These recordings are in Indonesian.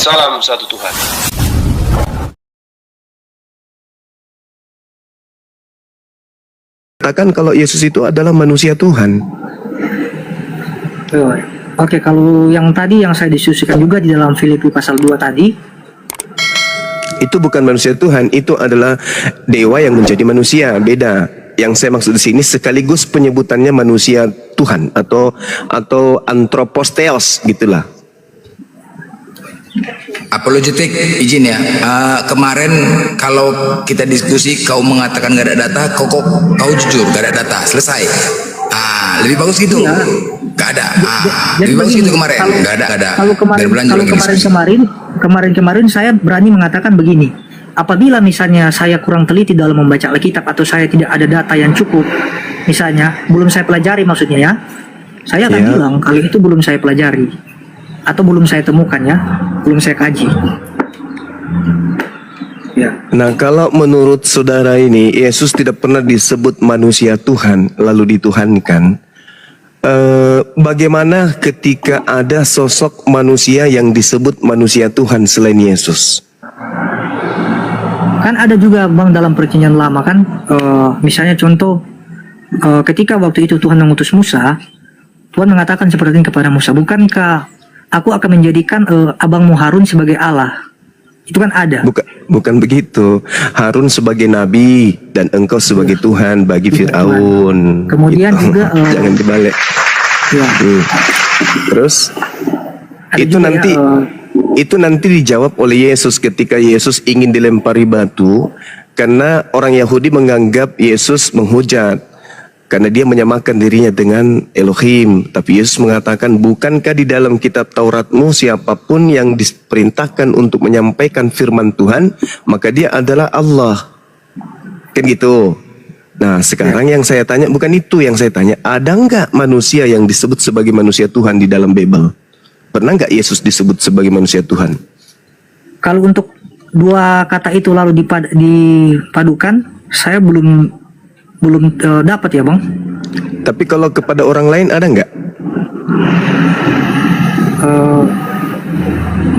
Salam satu Tuhan. Katakan kalau Yesus itu adalah manusia Tuhan. Oke, kalau yang tadi yang saya diskusikan juga di dalam Filipi pasal 2 tadi, Itu bukan manusia Tuhan, itu adalah dewa yang menjadi manusia, beda. Yang saya maksud di sini sekaligus penyebutannya manusia Tuhan atau anthropos gitulah. Apologetik, izin ya. Kemarin kalau kita diskusi kau mengatakan gak ada data, kau jujur gak ada data, selesai. Lebih bagus gitu. Ya. Gak ada. Jadi Lebih bagus begini, gitu kemarin. Gak ada. Kalau kemarin saya berani mengatakan begini. Apabila misalnya saya kurang teliti dalam membaca Alkitab atau saya tidak ada data yang cukup, misalnya belum saya pelajari maksudnya ya, saya akan bilang kalau itu belum saya pelajari atau belum saya temukan ya, belum saya kaji. Ya. Nah, kalau menurut saudara ini Yesus tidak pernah disebut manusia Tuhan lalu dituhankan. Bagaimana ketika ada sosok manusia yang disebut manusia Tuhan selain Yesus? Kan ada juga bang dalam perjanjian lama kan, misalnya contoh ketika waktu itu Tuhan mengutus Musa, Tuhan mengatakan seperti ini kepada Musa, bukankah aku akan menjadikan abangmu Harun sebagai Allah? Itu kan ada. Bukan begitu. Harun sebagai nabi dan engkau sebagai Tuhan bagi Fir'aun. Kemudian gitu. juga Jangan dibalik. Ya. Terus Ada itu juga nanti itu nanti dijawab oleh Yesus ketika Yesus ingin dilempari batu karena orang Yahudi menganggap Yesus menghujat karena dia menyamakan dirinya dengan Elohim. Tapi Yesus mengatakan, bukankah di dalam kitab Tauratmu siapapun yang diperintahkan untuk menyampaikan firman Tuhan maka dia adalah Allah. Kan gitu. Nah sekarang yang saya tanya bukan itu yang saya tanya, ada nggak manusia yang disebut sebagai manusia Tuhan di dalam Bible? Pernah nggak Yesus disebut sebagai manusia Tuhan? Kalau untuk dua kata itu lalu dipadukan, saya belum dapat ya bang. Tapi kalau kepada orang lain ada nggak?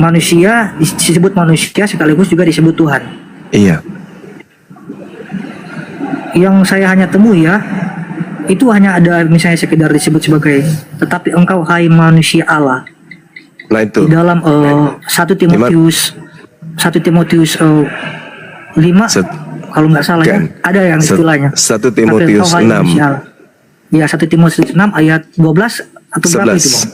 Manusia disebut manusia sekaligus juga disebut Tuhan. Iya. Yang saya hanya temui ya, itu hanya ada misalnya sekedar disebut sebagai tetapi engkau hai manusia Allah. Nah itu. Di dalam 1 Timotius 5 kalau nggak salah ya, ada yang istilahnya 1 Timotius 6. Ya, 1 Timotius 6 ayat 12 atau berapa itu bang?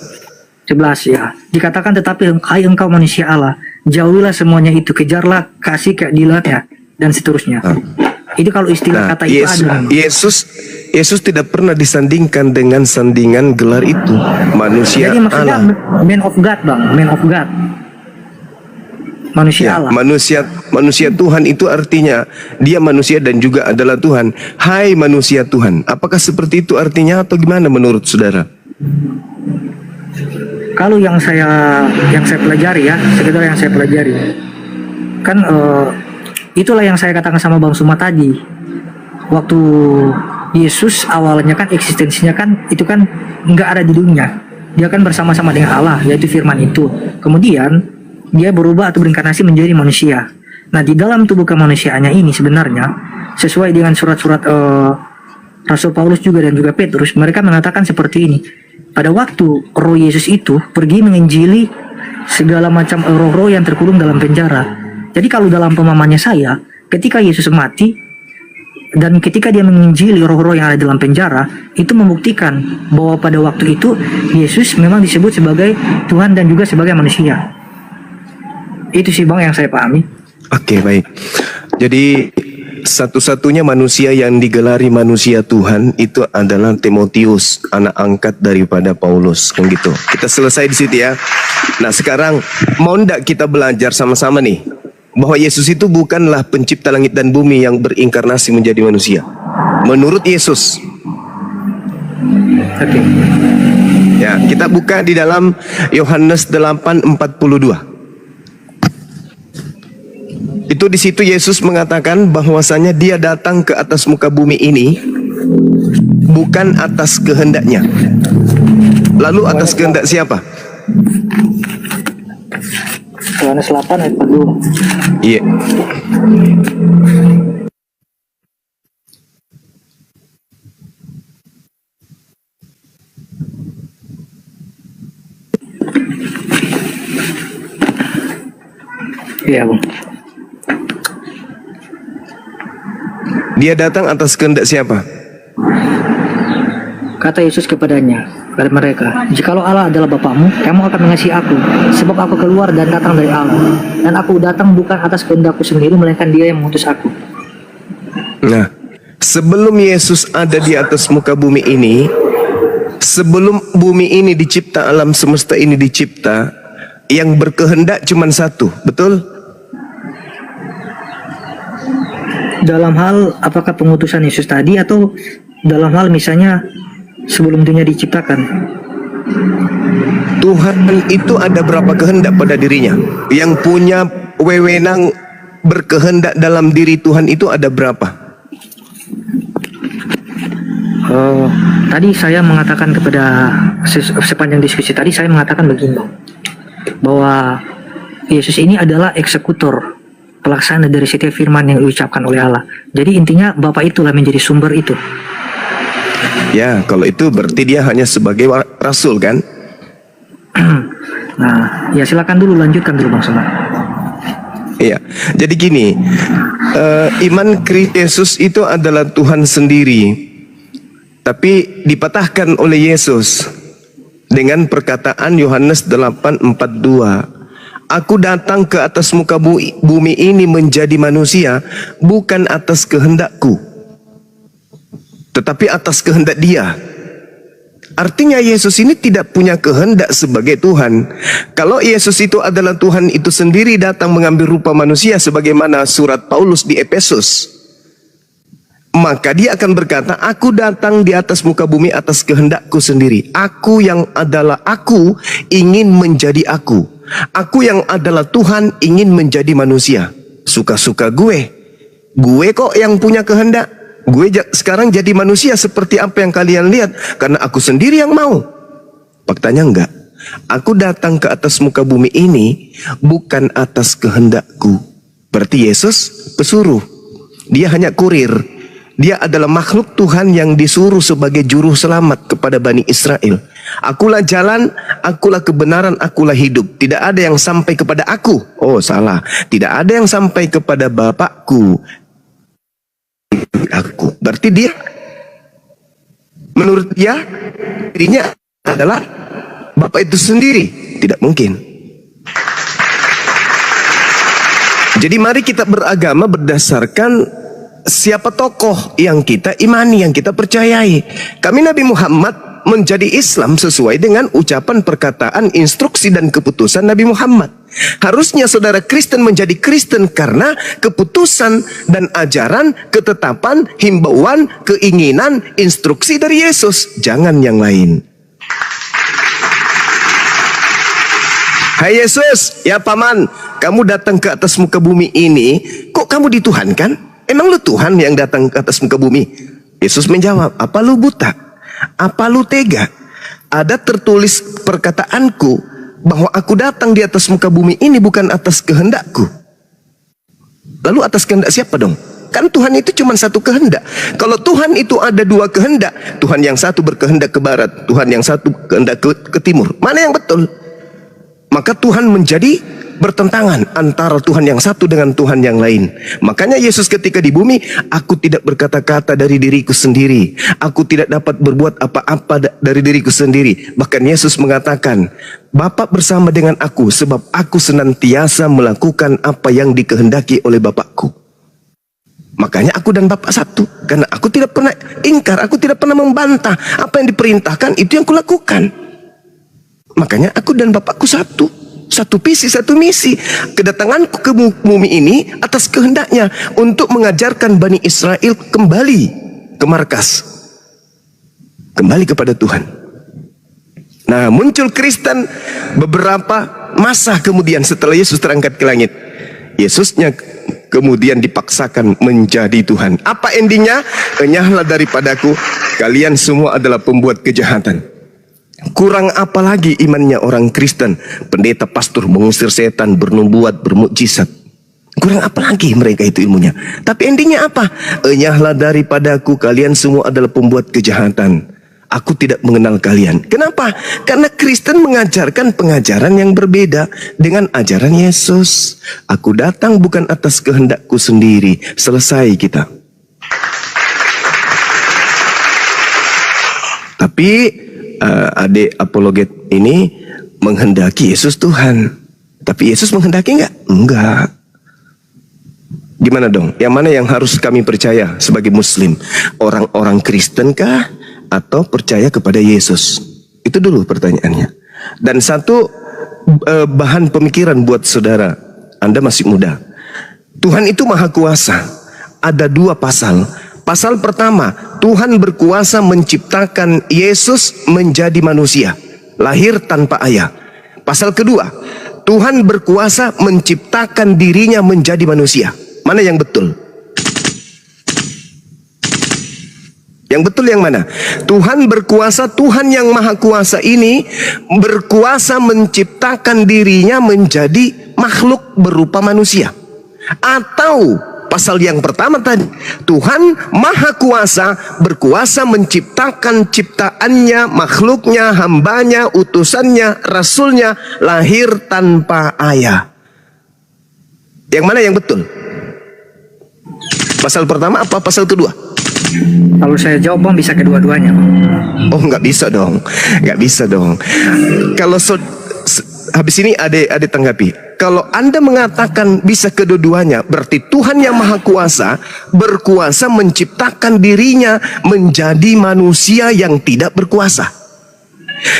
11 ya. Dikatakan tetapi hai engkau manusia Allah, jauhilah semuanya itu, kejarlah kasih keadilannya dan seterusnya. Itu kalau istilah kata itu ada. Yesus tidak pernah disandingkan dengan sandingan gelar itu, manusia Jadi maksudnya Allah. man of God bang, man of God. Manusia Ya, Allah. manusia Tuhan itu artinya dia manusia dan juga adalah Tuhan. Hai manusia Tuhan. Apakah seperti itu artinya atau gimana menurut saudara? Kalau yang saya pelajari ya, sekedar yang saya pelajari, kan itulah yang saya katakan sama Bang Suma tadi. Waktu Yesus awalnya kan eksistensinya kan itu kan nggak ada di dunia. Dia kan bersama-sama dengan Allah, yaitu Firman itu. Kemudian dia berubah atau berinkarnasi menjadi manusia. Nah di dalam tubuh kemanusiaannya ini sebenarnya sesuai dengan surat-surat Rasul Paulus juga dan juga Petrus, mereka mengatakan seperti ini. Pada waktu roh Yesus itu pergi menginjili segala macam roh-roh yang terkurung dalam penjara. Jadi kalau dalam pemahamannya saya, ketika Yesus mati dan ketika dia menginjili roh-roh yang ada dalam penjara, itu membuktikan bahwa pada waktu itu Yesus memang disebut sebagai Tuhan dan juga sebagai manusia. Itu sih bang yang saya pahami. Oke, baik. Jadi satu-satunya manusia yang digelari manusia Tuhan itu adalah Timotius, anak angkat daripada Paulus, kan gitu. Kita selesai di situ ya. Nah sekarang mau ndak kita belajar sama-sama nih bahwa Yesus itu bukanlah pencipta langit dan bumi yang berinkarnasi menjadi manusia. Menurut Yesus. Oke. Ya, kita buka di dalam Yohanes 8:42. Itu di situ Yesus mengatakan bahwasanya dia datang ke atas muka bumi ini bukan atas kehendaknya. Lalu atas kehendak siapa? Yohanes 8 ayat 42. Iya. Iya, Bung. Dia datang atas kehendak siapa? Kata Yesus kepada mereka, "Jikalau Allah adalah Bapakmu, kamu akan mengasihi aku, sebab aku keluar dan datang dari Allah. Dan aku datang bukan atas kehendakku sendiri, melainkan Dia yang mengutus aku." Nah, sebelum Yesus ada di atas muka bumi ini, sebelum bumi ini dicipta, alam semesta ini dicipta, yang berkehendak cuma satu, betul? Dalam hal apakah pengutusan Yesus tadi, atau dalam hal misalnya sebelum dunia diciptakan? Tuhan itu ada berapa kehendak pada dirinya? Yang punya wewenang berkehendak dalam diri Tuhan itu ada berapa? Tadi saya mengatakan kepada sepanjang diskusi tadi, saya mengatakan begini, bahwa Yesus ini adalah eksekutor, pelaksana dari setiap firman yang diucapkan oleh Allah. Jadi intinya Bapa itulah menjadi sumber itu. Ya, kalau itu berarti dia hanya sebagai rasul kan? Nah, ya silakan dulu, lanjutkan dulu Bang Suma. Iya, jadi gini, iman Yesus itu adalah Tuhan sendiri, tapi dipatahkan oleh Yesus dengan perkataan Yohanes 8:42. Aku datang ke atas muka bumi ini menjadi manusia, bukan atas kehendakku, tetapi atas kehendak Dia. Artinya Yesus ini tidak punya kehendak sebagai Tuhan. Kalau Yesus itu adalah Tuhan itu sendiri datang mengambil rupa manusia sebagaimana surat Paulus di Efesus, maka Dia akan berkata, aku datang di atas muka bumi atas kehendakku sendiri. Aku yang adalah aku ingin menjadi aku. Aku yang adalah Tuhan ingin menjadi manusia. Suka-suka gue. Gue kok yang punya kehendak. Gue sekarang jadi manusia seperti apa yang kalian lihat, karena aku sendiri yang mau. Faktanya enggak. Aku datang ke atas muka bumi ini bukan atas kehendakku. Berarti Yesus pesuruh. Dia hanya kurir. Dia adalah makhluk Tuhan yang disuruh sebagai juru selamat kepada Bani Israel. Akulah jalan, akulah kebenaran, akulah hidup. Tidak ada yang sampai kepada aku. Oh, salah. Tidak ada yang sampai kepada Bapakku. Aku. Berarti dia, menurut dia, dirinya adalah Bapa itu sendiri. Tidak mungkin. Jadi mari kita beragama berdasarkan siapa tokoh yang kita imani, yang kita percayai. Kami Nabi Muhammad menjadi Islam sesuai dengan ucapan, perkataan, instruksi dan keputusan Nabi Muhammad. Harusnya saudara Kristen menjadi Kristen karena keputusan dan ajaran, ketetapan, himbauan, keinginan, instruksi dari Yesus, jangan yang lain. Hai Yesus, ya paman, kamu datang ke atas muka bumi ini, kok kamu dituhankan? Emang lu Tuhan yang datang ke atas muka bumi? Yesus menjawab, apa lu buta? Apa lu tega? Ada tertulis perkataanku bahwa aku datang di atas muka bumi ini bukan atas kehendakku. Lalu atas kehendak siapa dong? Kan Tuhan itu cuma satu kehendak. Kalau Tuhan itu ada dua kehendak, Tuhan yang satu berkehendak ke barat, Tuhan yang satu kehendak ke timur. Mana yang betul? Maka Tuhan menjadi bertentangan antara Tuhan yang satu dengan Tuhan yang lain. Makanya Yesus ketika di bumi, aku tidak berkata-kata dari diriku sendiri. Aku tidak dapat berbuat apa-apa dari diriku sendiri. Bahkan Yesus mengatakan, Bapa bersama dengan aku, sebab aku senantiasa melakukan apa yang dikehendaki oleh Bapakku. Makanya aku dan Bapa satu. Karena aku tidak pernah ingkar, aku tidak pernah membantah. Apa yang diperintahkan itu yang kulakukan. Makanya aku dan Bapakku satu. Satu visi, satu misi. Kedatanganku ke bumi ini atas kehendaknya untuk mengajarkan Bani Israel kembali ke markas, kembali kepada Tuhan. Nah, muncul Kristen beberapa masa kemudian setelah Yesus terangkat ke langit. Yesusnya kemudian dipaksakan menjadi Tuhan. Apa endingnya? Enyahlah daripadaku, kalian semua adalah pembuat kejahatan. Kurang apa lagi imannya orang Kristen? Pendeta pastor mengusir setan, bernubuat, bermukjizat. Kurang apa lagi mereka itu ilmunya? Tapi endingnya apa? Enyahlah daripadaku, kalian semua adalah pembuat kejahatan. Aku tidak mengenal kalian. Kenapa? Karena Kristen mengajarkan pengajaran yang berbeda dengan ajaran Yesus. Aku datang bukan atas kehendakku sendiri. Selesai kita. Tapi adik apologet ini menghendaki Yesus Tuhan. Tapi Yesus menghendaki enggak? Enggak. Gimana dong? Yang mana yang harus kami percaya sebagai Muslim? Orang-orang Kristen kah? Atau percaya kepada Yesus? Itu dulu pertanyaannya. Dan satu bahan pemikiran buat saudara, Anda masih muda. Tuhan itu maha kuasa. Ada 2 pasal. Pasal pertama, Tuhan berkuasa menciptakan Yesus menjadi manusia, lahir tanpa ayah. Pasal kedua, Tuhan berkuasa menciptakan dirinya menjadi manusia. Mana yang betul? Yang betul yang mana? Tuhan berkuasa, Tuhan yang maha kuasa ini berkuasa menciptakan dirinya menjadi makhluk berupa manusia. Atau pasal yang pertama tadi, Tuhan maha kuasa berkuasa menciptakan ciptaannya, makhluknya, hambanya, utusannya, rasulnya lahir tanpa ayah. Yang mana yang betul? Pasal pertama apa pasal kedua? Kalau saya jawab Bang bisa kedua-duanya. Oh, nggak bisa dong, nggak bisa dong. Kalau habis ini ada tanggapi. Kalau Anda mengatakan bisa kedua-duanya, berarti Tuhan yang maha kuasa berkuasa menciptakan dirinya menjadi manusia yang tidak berkuasa.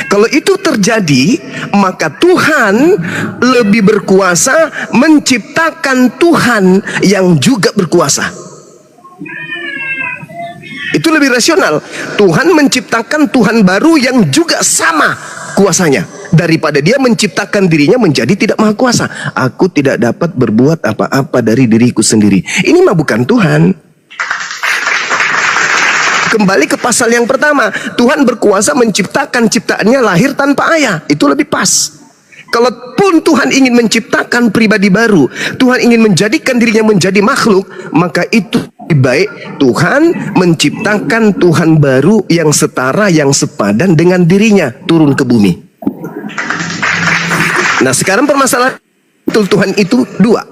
Kalau itu terjadi, maka Tuhan lebih berkuasa menciptakan Tuhan yang juga berkuasa. Itu lebih rasional. Tuhan menciptakan Tuhan baru yang juga sama kuasanya, daripada dia menciptakan dirinya menjadi tidak maha kuasa. Aku tidak dapat berbuat apa-apa dari diriku sendiri. Ini mah bukan Tuhan. Kembali ke pasal yang pertama, Tuhan berkuasa menciptakan ciptaannya lahir tanpa ayah. Itu lebih pas. Kalaupun Tuhan ingin menciptakan pribadi baru, Tuhan ingin menjadikan dirinya menjadi makhluk, maka itu lebih baik Tuhan menciptakan Tuhan baru yang setara, yang sepadan dengan dirinya turun ke bumi. Nah, sekarang permasalahan betul Tuhan itu 2.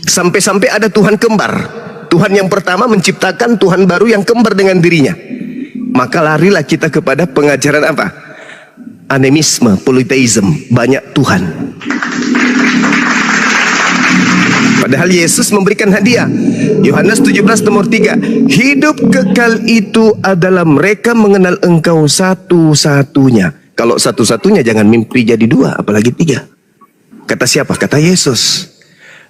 Sampai-sampai ada Tuhan kembar. Tuhan yang pertama menciptakan Tuhan baru yang kembar dengan dirinya. Maka larilah kita kepada pengajaran apa? Animisme, politeisme, banyak Tuhan. Padahal Yesus memberikan hadiah. Yohanes 17 nomor 3. Hidup kekal itu adalah mereka mengenal Engkau satu-satunya. Kalau satu-satunya jangan mimpi jadi 2, apalagi 3. Kata siapa? Kata Yesus.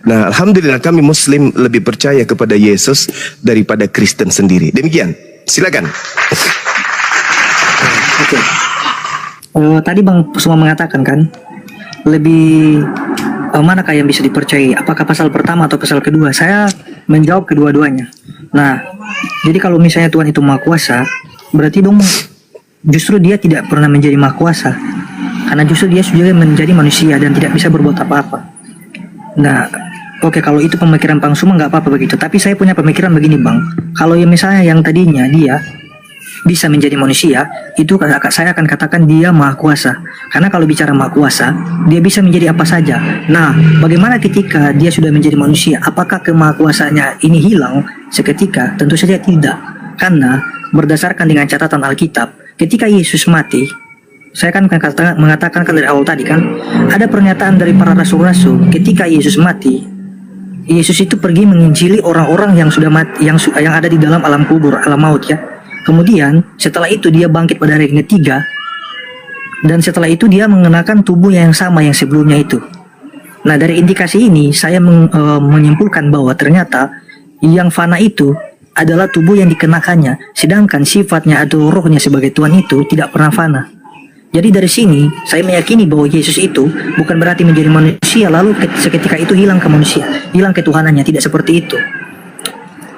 Nah, alhamdulillah kami Muslim lebih percaya kepada Yesus daripada Kristen sendiri. Demikian. Silakan. Oke. Tadi Bang semua mengatakan kan, lebih manakah yang bisa dipercayai? Apakah pasal pertama atau pasal kedua? Saya menjawab kedua-duanya. Nah, jadi kalau misalnya Tuhan itu maha kuasa, berarti dong justru dia tidak pernah menjadi maha kuasa, karena justru dia sudah menjadi manusia dan tidak bisa berbuat apa-apa. Nah, oke, kalau itu pemikiran Bang Suma nggak apa-apa begitu. Tapi saya punya pemikiran begini Bang. Kalau yang misalnya yang tadinya dia bisa menjadi manusia, itu saya akan katakan dia maha kuasa. Karena kalau bicara maha kuasa, dia bisa menjadi apa saja. Nah, bagaimana ketika dia sudah menjadi manusia? Apakah kemahakuasaannya ini hilang seketika? Tentu saja tidak. Karena berdasarkan dengan catatan Alkitab, ketika Yesus mati, saya kan mengatakan dari awal tadi kan, ada pernyataan dari para rasul-rasul ketika Yesus mati, Yesus itu pergi menginjili orang-orang yang sudah mati, yang ada di dalam alam kubur, alam maut ya. Kemudian setelah itu dia bangkit pada hari ketiga, dan setelah itu dia mengenakan tubuh yang sama yang sebelumnya itu. Nah, dari indikasi ini saya menyimpulkan bahwa ternyata yang fana itu adalah tubuh yang dikenakannya, sedangkan sifatnya atau rohnya sebagai Tuhan itu tidak pernah fana. Jadi dari sini saya meyakini bahwa Yesus itu bukan berarti menjadi manusia lalu seketika itu hilang ke manusia, hilang ketuhanannya, tidak seperti itu.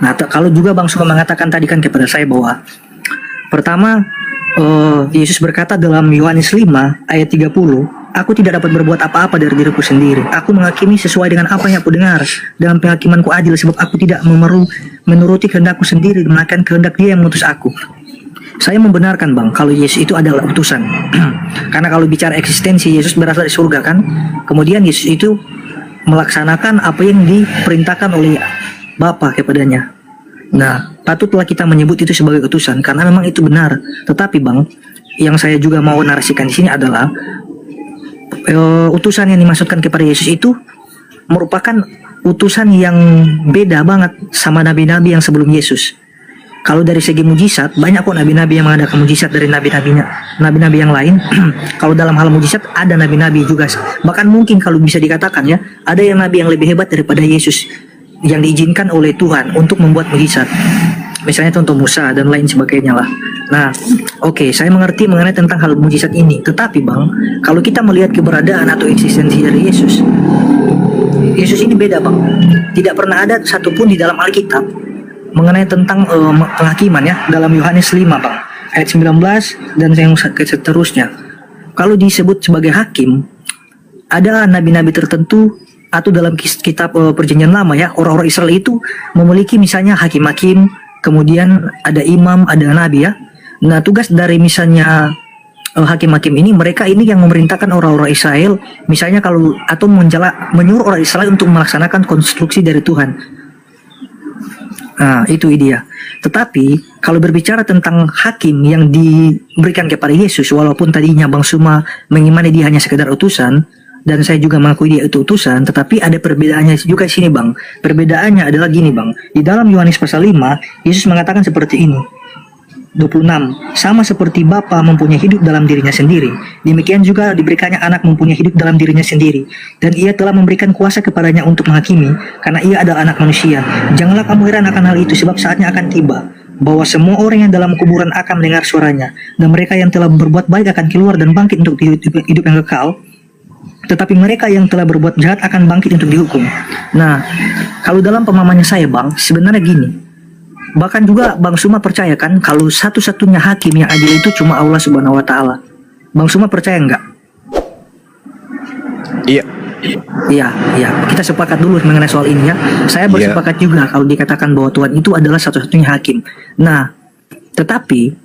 Nah, kalau juga Bang Suma mengatakan tadi kan kepada saya bahwa Pertama, Yesus berkata dalam Yohanes 5 ayat 30, aku tidak dapat berbuat apa-apa dari diriku sendiri. Aku menghakimi sesuai dengan apa yang aku dengar. Dalam penghakimanku adil, sebab aku tidak menuruti kehendakku sendiri, melainkan kehendak Dia yang mengutus aku. Saya membenarkan bang, kalau Yesus itu adalah utusan. Karena kalau bicara eksistensi, Yesus berasal dari surga kan. Kemudian Yesus itu melaksanakan apa yang diperintahkan oleh Bapa kepadanya. Nah, patutlah kita menyebut itu sebagai utusan karena memang itu benar. Tetapi bang, yang saya juga mau narasikan di sini adalah utusan yang dimaksudkan kepada Yesus itu merupakan utusan yang beda banget sama nabi-nabi yang sebelum Yesus. Kalau dari segi mujizat, banyak kok nabi-nabi yang mengadakan mujizat dari nabi-nabi yang lain. Kalau dalam hal mujizat ada nabi-nabi juga. Bahkan mungkin kalau bisa dikatakan ya, ada yang nabi yang lebih hebat daripada Yesus yang diizinkan oleh Tuhan untuk membuat mujizat. Misalnya contoh Musa dan lain sebagainya lah. Nah, oke, saya mengerti mengenai tentang hal mujizat ini. Tetapi bang, kalau kita melihat keberadaan atau eksistensi dari Yesus, Yesus ini beda bang. Tidak pernah ada satupun di dalam Alkitab mengenai tentang penghakiman ya. Dalam Yohanes 5 bang, ayat 19 dan yang seterusnya. Kalau disebut sebagai hakim, ada nabi-nabi tertentu atau dalam kitab perjanjian lama ya, orang-orang Israel itu memiliki misalnya hakim-hakim, kemudian ada imam, ada nabi ya. Nah, tugas dari misalnya hakim-hakim ini, mereka ini yang memerintahkan orang-orang Israel, misalnya kalau atau menyuruh orang Israel untuk melaksanakan konstruksi dari Tuhan. Nah, itu dia. Tetapi kalau berbicara tentang hakim yang diberikan kepada Yesus, walaupun tadinya Bang Suma mengimani dia hanya sekedar utusan, dan saya juga mengakui dia itu utusan, tetapi ada perbedaannya juga di sini bang. Perbedaannya adalah gini bang. Di dalam Yohanes pasal 5, Yesus mengatakan seperti ini. 26, sama seperti Bapa mempunyai hidup dalam dirinya sendiri, demikian juga diberikannya anak mempunyai hidup dalam dirinya sendiri, dan ia telah memberikan kuasa kepadanya untuk menghakimi, karena ia adalah anak manusia. Janganlah kamu heran akan hal itu, sebab saatnya akan tiba bahwa semua orang yang dalam kuburan akan mendengar suaranya, dan mereka yang telah berbuat baik akan keluar dan bangkit untuk hidup yang kekal, tetapi mereka yang telah berbuat jahat akan bangkit untuk dihukum. Nah, kalau dalam pemahamannya saya bang, sebenarnya gini. Bahkan juga Bang Suma percaya kan kalau satu-satunya hakim yang adil itu cuma Allah Subhanahu wa taala. Bang Suma percaya enggak? Iya. Iya. Kita sepakat dulu mengenai soal ini ya. Saya bersepakat juga kalau dikatakan bahwa Tuhan itu adalah satu-satunya hakim. Nah, tetapi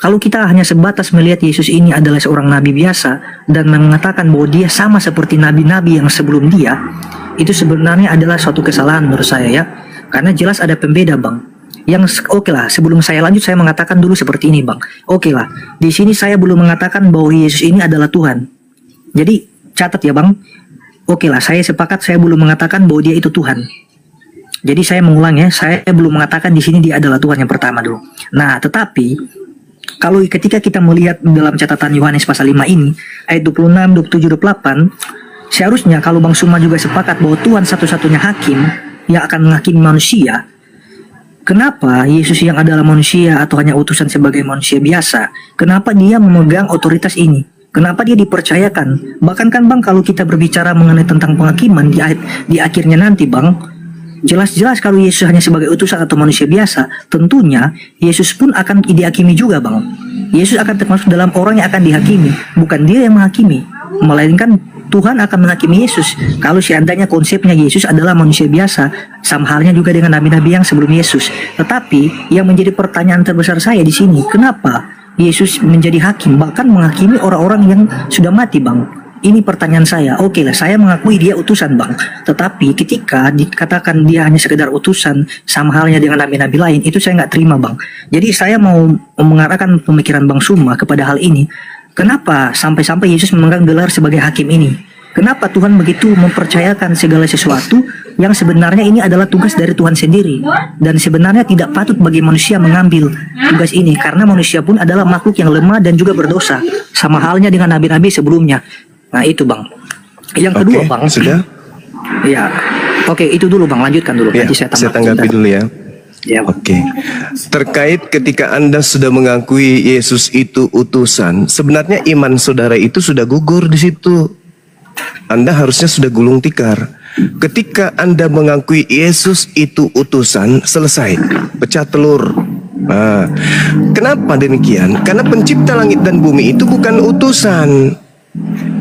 kalau kita hanya sebatas melihat Yesus ini adalah seorang nabi biasa dan mengatakan bahwa dia sama seperti nabi-nabi yang sebelum dia, itu sebenarnya adalah suatu kesalahan menurut saya ya. Karena jelas ada pembeda bang. Yang oke lah, sebelum saya lanjut saya mengatakan dulu seperti ini bang. Oke lah, di sini saya belum mengatakan bahwa Yesus ini adalah Tuhan. Jadi catat ya bang. Oke lah, saya sepakat saya belum mengatakan bahwa dia itu Tuhan. Jadi saya mengulang ya, saya belum mengatakan di sini dia adalah Tuhan yang pertama dulu. Nah, tetapi kalau ketika kita melihat dalam catatan Yohanes pasal 5 ini, ayat 26, 27, 28, seharusnya kalau Bang Suma juga sepakat bahwa Tuhan satu-satunya hakim yang akan menghakimi manusia, kenapa Yesus yang adalah manusia atau hanya utusan sebagai manusia biasa, kenapa dia memegang otoritas ini? Kenapa dia dipercayakan? Bahkan kan bang, kalau kita berbicara mengenai tentang penghakiman di akhirnya nanti bang, jelas-jelas kalau Yesus hanya sebagai utusan atau manusia biasa, tentunya Yesus pun akan dihakimi juga bang. Yesus akan termasuk dalam orang yang akan dihakimi, bukan dia yang menghakimi, melainkan Tuhan akan menghakimi Yesus. Kalau seandainya konsepnya Yesus adalah manusia biasa, sama halnya juga dengan nabi-nabi yang sebelum Yesus. Tetapi yang menjadi pertanyaan terbesar saya di sini, kenapa Yesus menjadi hakim, bahkan menghakimi orang-orang yang sudah mati bang? Ini pertanyaan saya. Oke lah, saya mengakui dia utusan bang. Tetapi ketika dikatakan dia hanya sekedar utusan, sama halnya dengan nabi-nabi lain, itu saya nggak terima bang. Jadi saya mau mengarahkan pemikiran Bang Suma kepada hal ini. Kenapa sampai-sampai Yesus memegang gelar sebagai hakim ini? Kenapa Tuhan begitu mempercayakan segala sesuatu yang sebenarnya ini adalah tugas dari Tuhan sendiri? Dan sebenarnya tidak patut bagi manusia mengambil tugas ini, karena manusia pun adalah makhluk yang lemah dan juga berdosa, sama halnya dengan nabi-nabi sebelumnya. Nah itu bang. Yang kedua bang, sudah? Ya, oke, itu dulu bang, lanjutkan dulu. Ya, Nanti saya tanggapi dulu ya. Ya. Oke. Terkait ketika Anda sudah mengakui Yesus itu utusan, sebenarnya iman saudara itu sudah gugur di situ. Anda harusnya sudah gulung tikar. Ketika Anda mengakui Yesus itu utusan, selesai. Pecah telur. Ah, kenapa demikian? Karena pencipta langit dan bumi itu bukan utusan.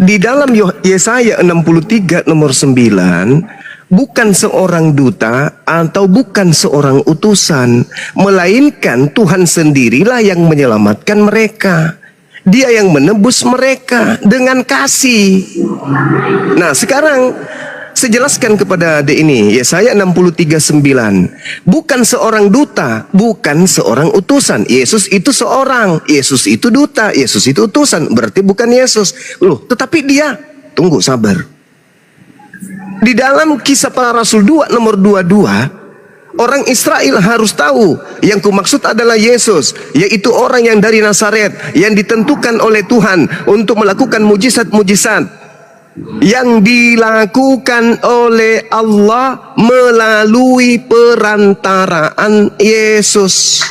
Di dalam Yesaya 63 nomor 9, bukan seorang duta atau bukan seorang utusan, melainkan Tuhan sendirilah yang menyelamatkan mereka. Dia yang menebus mereka dengan kasih. Nah, sekarang saya jelaskan kepada adik ini, Yesaya 63:9. Bukan seorang duta, bukan seorang utusan. Yesus itu seorang, Yesus itu duta, Yesus itu utusan. Berarti bukan Yesus. Loh, tetapi dia, tunggu sabar. Di dalam Kisah Para Rasul 2 nomor 22, orang Israel harus tahu yang kumaksud adalah Yesus, yaitu orang yang dari Nazaret, yang ditentukan oleh Tuhan untuk melakukan mujizat-mujizat yang dilakukan oleh Allah melalui perantaraan Yesus.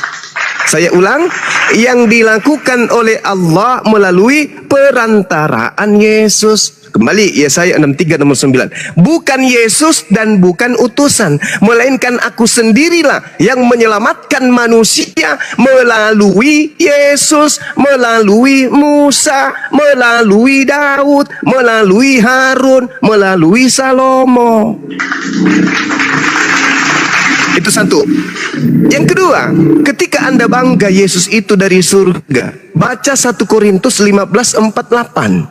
Saya ulang, yang dilakukan oleh Allah melalui perantaraan Yesus. Kembali Yesaya 63 nomor 9. Bukan Yesus dan bukan utusan, melainkan aku sendirilah yang menyelamatkan manusia melalui Yesus, melalui Musa, melalui Daud, melalui Harun, melalui Salomo. Itu satu. Yang kedua, ketika Anda bangga Yesus itu dari surga, baca 1 Korintus 15:48.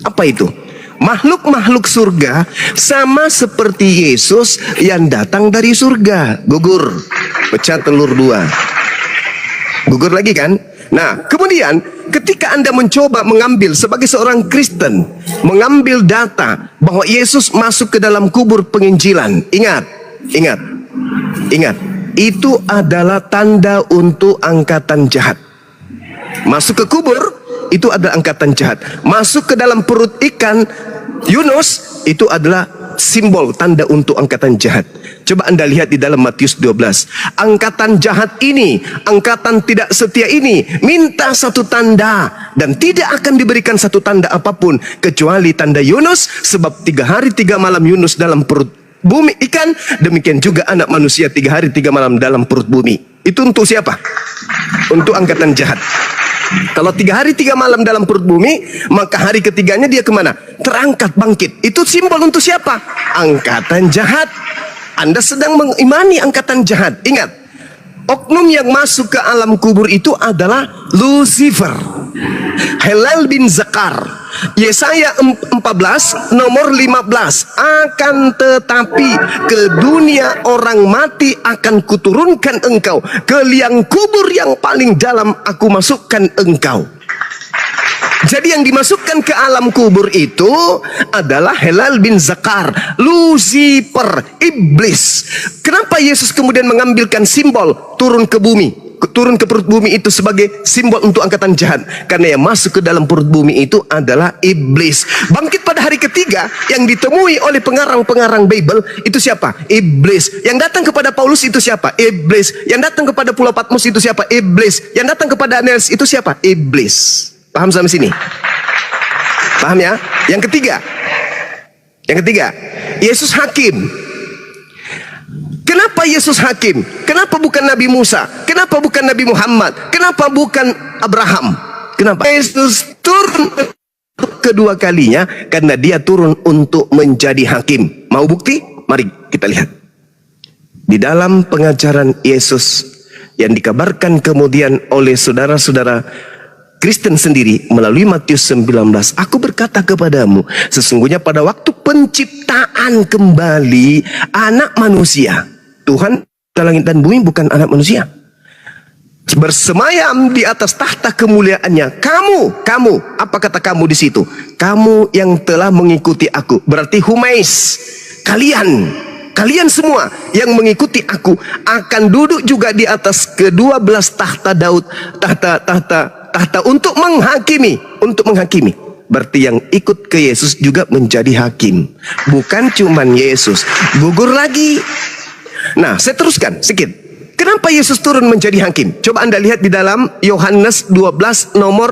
Apa itu? Makhluk-makhluk surga sama seperti Yesus yang datang dari surga. Gugur, pecah telur dua. Gugur lagi kan? Nah, kemudian ketika Anda mencoba mengambil sebagai seorang Kristen, mengambil data bahwa Yesus masuk ke dalam kubur penginjilan. Ingat, itu adalah tanda untuk angkatan jahat. Masuk ke kubur, itu adalah angkatan jahat. Masuk ke dalam perut ikan Yunus, itu adalah simbol tanda untuk angkatan jahat. Coba Anda lihat di dalam Matius 12. Angkatan jahat ini, angkatan tidak setia ini, minta satu tanda, dan tidak akan diberikan satu tanda apapun kecuali tanda Yunus, sebab 3 hari 3 malam Yunus dalam perut bumi ikan, demikian juga anak manusia 3 hari 3 malam dalam perut bumi. Itu untuk siapa? Untuk angkatan jahat. Kalau 3 hari 3 malam dalam perut bumi, maka hari ketiganya dia kemana? Terangkat bangkit. Itu simbol untuk siapa? Angkatan jahat. Anda sedang mengimani angkatan jahat. Ingat, oknum yang masuk ke alam kubur itu adalah Lucifer, Helal bin Zakar. Yesaya 14 nomor 15. Akan tetapi ke dunia orang mati akan kuturunkan engkau, ke liang kubur yang paling dalam aku masukkan engkau. Jadi yang dimasukkan ke alam kubur itu adalah Helal bin Zakar, Lucifer, iblis. Kenapa Yesus kemudian mengambilkan simbol turun ke bumi, turun ke perut bumi itu sebagai simbol untuk angkatan jahat? Karena yang masuk ke dalam perut bumi itu adalah iblis. Bangkit pada hari ketiga yang ditemui oleh pengarang-pengarang Bible itu siapa? Iblis. Yang datang kepada Paulus itu siapa? Iblis. Yang datang kepada Pulau Patmos itu siapa? Iblis. Yang datang kepada Aeneas itu siapa? Iblis. Paham sampai sini? Paham ya? Yang ketiga, Yesus hakim. Kenapa Yesus hakim? Kenapa bukan Nabi Musa? Kenapa bukan Nabi Muhammad? Kenapa bukan Abraham? Kenapa Yesus turun kedua kalinya? Karena dia turun untuk menjadi hakim. Mau bukti? Mari kita lihat. Di dalam pengajaran Yesus yang dikabarkan kemudian oleh saudara-saudara Kristen sendiri melalui Matius 19, aku berkata kepadamu, sesungguhnya pada waktu penciptaan kembali anak manusia, Tuhan langit dan bumi bukan anak manusia, bersemayam di atas tahta kemuliaannya. Kamu, apa kata kamu di situ? Kamu yang telah mengikuti aku, berarti humais, kalian semua yang mengikuti aku akan duduk juga di atas ke-12 tahta Daud, tahta untuk menghakimi. Berarti yang ikut ke Yesus juga menjadi hakim. Bukan cuman Yesus. Gugur lagi. Nah, saya teruskan sedikit. Kenapa Yesus turun menjadi hakim? Coba Anda lihat di dalam Yohanes 12 nomor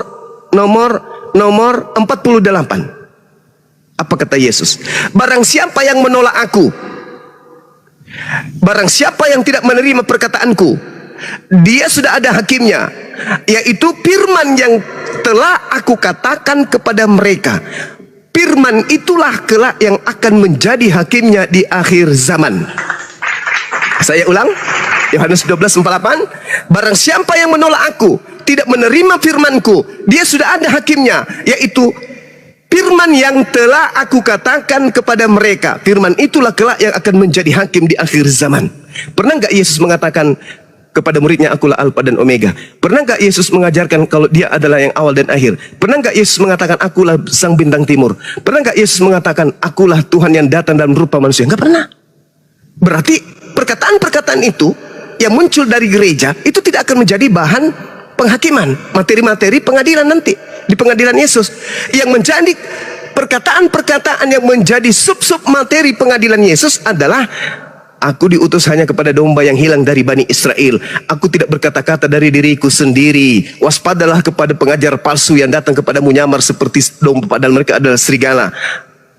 48. Apa kata Yesus? Barang siapa yang menolak aku, barang siapa yang tidak menerima perkataanku, dia sudah ada hakimnya, yaitu firman yang telah aku katakan kepada mereka. Firman itulah kelak yang akan menjadi hakimnya di akhir zaman. Saya ulang, Yohanes 12:48, barang siapa yang menolak aku, tidak menerima firmanku, dia sudah ada hakimnya, yaitu firman yang telah aku katakan kepada mereka. Firman itulah kelak yang akan menjadi hakim di akhir zaman. Pernah nggak Yesus mengatakan kepada muridnya, akulah Alfa dan Omega? Pernah nggak Yesus mengajarkan kalau dia adalah yang awal dan akhir? Pernah nggak Yesus mengatakan akulah sang bintang timur? Pernah nggak Yesus mengatakan akulah Tuhan yang datang dalam rupa manusia? Nggak pernah. Berarti perkataan-perkataan itu yang muncul dari gereja itu tidak akan menjadi bahan penghakiman, materi-materi pengadilan nanti di pengadilan Yesus. Yang menjadi perkataan-perkataan yang menjadi sub-sub materi pengadilan Yesus adalah, aku diutus hanya kepada domba yang hilang dari Bani Israel. Aku tidak berkata-kata dari diriku sendiri. Waspadalah kepada pengajar palsu yang datang kepadamu nyamar seperti domba, padahal mereka adalah serigala.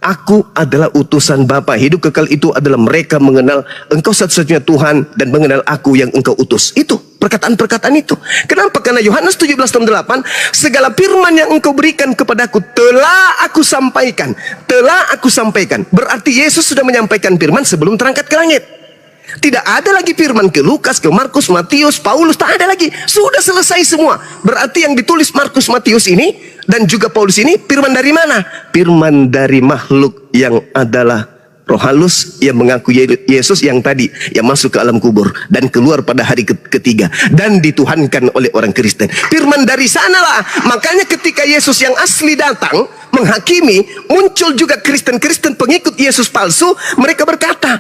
Aku adalah utusan Bapa. Hidup kekal itu adalah mereka mengenal engkau satu-satunya Tuhan dan mengenal aku yang engkau utus. Itu perkataan-perkataan itu. Kenapa? Karena Yohanes 17:8, segala firman yang engkau berikan kepadaku telah aku sampaikan. Telah aku sampaikan. Berarti Yesus sudah menyampaikan firman sebelum terangkat ke langit. Tidak ada lagi firman ke Lukas, ke Markus, Matius, Paulus, tak ada lagi. Sudah selesai semua. Berarti yang ditulis Markus, Matius ini dan juga Paulus ini firman dari mana? Firman dari makhluk yang adalah roh halus yang mengaku Yesus yang tadi yang masuk ke alam kubur dan keluar pada hari ketiga dan dituhankan oleh orang Kristen. Firman dari sanalah. Makanya ketika Yesus yang asli datang menghakimi, muncul juga Kristen-Kristen pengikut Yesus palsu. Mereka berkata,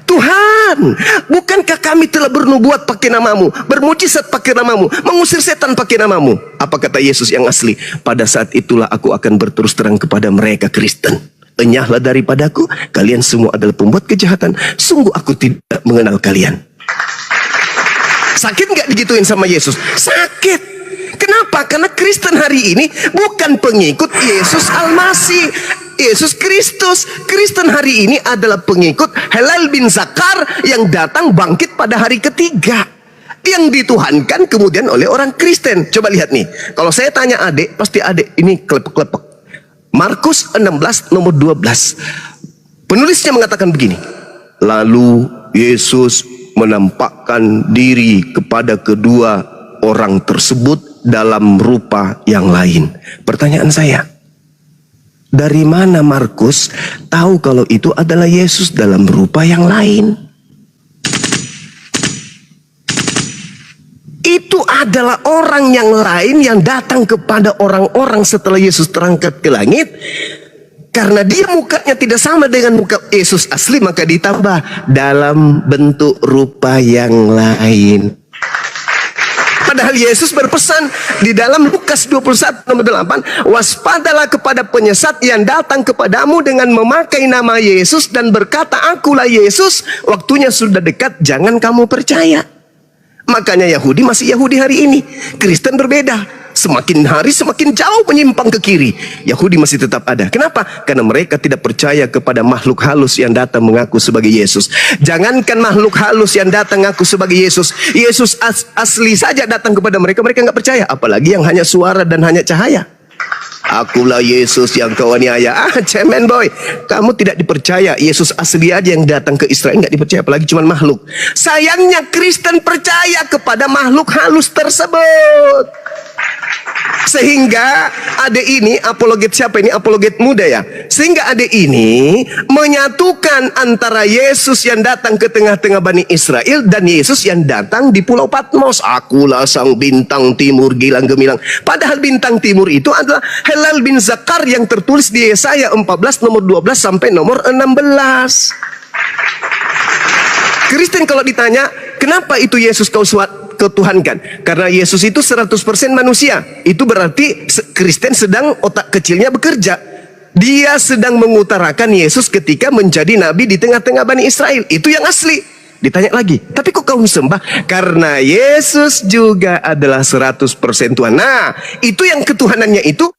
Tuhan, bukankah kami telah bernubuat pakai namamu, bermujizat pakai namamu, mengusir setan pakai namamu? Apa kata Yesus yang asli? Pada saat itulah aku akan berterus terang kepada mereka Kristen, enyahlah daripadaku, kalian semua adalah pembuat kejahatan, sungguh aku tidak mengenal kalian. Sakit nggak digituin sama Yesus? Sakit. Kenapa? Karena Kristen hari ini bukan pengikut Yesus Al-Masih, Yesus Kristus. Kristen hari ini adalah pengikut Hillel bin Zakar yang datang bangkit pada hari ketiga, yang dituhankan kemudian oleh orang Kristen. Coba lihat nih, kalau saya tanya adik, pasti adik ini klepek-klepek. Markus 16 nomor 12. Penulisnya mengatakan begini, lalu Yesus menampakkan diri kepada kedua orang tersebut dalam rupa yang lain. Pertanyaan saya, dari mana Markus tahu kalau itu adalah Yesus dalam rupa yang lain? Itu adalah orang yang lain yang datang kepada orang-orang setelah Yesus terangkat ke langit. Karena dia mukanya tidak sama dengan muka Yesus asli, maka ditambah dalam bentuk rupa yang lain. Padahal Yesus berpesan di dalam Lukas 21 nomor 8, waspadalah kepada penyesat yang datang kepadamu dengan memakai nama Yesus dan berkata, akulah Yesus, waktunya sudah dekat, jangan kamu percaya. Makanya Yahudi masih Yahudi hari ini, Kristen berbeda. Semakin hari semakin jauh menyimpang ke kiri. Yahudi masih tetap ada. Kenapa? Karena mereka tidak percaya kepada makhluk halus yang datang mengaku sebagai Yesus. Jangankan makhluk halus yang datang mengaku sebagai Yesus, Yesus asli saja datang kepada mereka, mereka nggak percaya. Apalagi yang hanya suara dan hanya cahaya. Akulah Yesus yang kau aniaya. Cemen boy, kamu tidak dipercaya. Yesus asli aja yang datang ke Israel nggak dipercaya, apalagi cuma makhluk. Sayangnya Kristen percaya kepada makhluk halus tersebut. Sehingga adik ini, apologet siapa ini? Apologet muda ya. Sehingga adik ini menyatukan antara Yesus yang datang ke tengah-tengah Bani Israel dan Yesus yang datang di Pulau Patmos. Akulah sang bintang timur gilang gemilang. Padahal bintang timur itu adalah Hillel bin Zakar yang tertulis di Yesaya 14 nomor 12 sampai nomor 16. Kristen kalau ditanya, kenapa itu Yesus kau ketuhankan? Karena Yesus itu 100% manusia. Itu berarti Kristen sedang otak kecilnya bekerja. Dia sedang mengutarakan Yesus ketika menjadi nabi di tengah-tengah Bani Israel. Itu yang asli. Ditanya lagi, tapi kok kau sembah? Karena Yesus juga adalah 100% Tuhan. Nah, itu yang ketuhanannya itu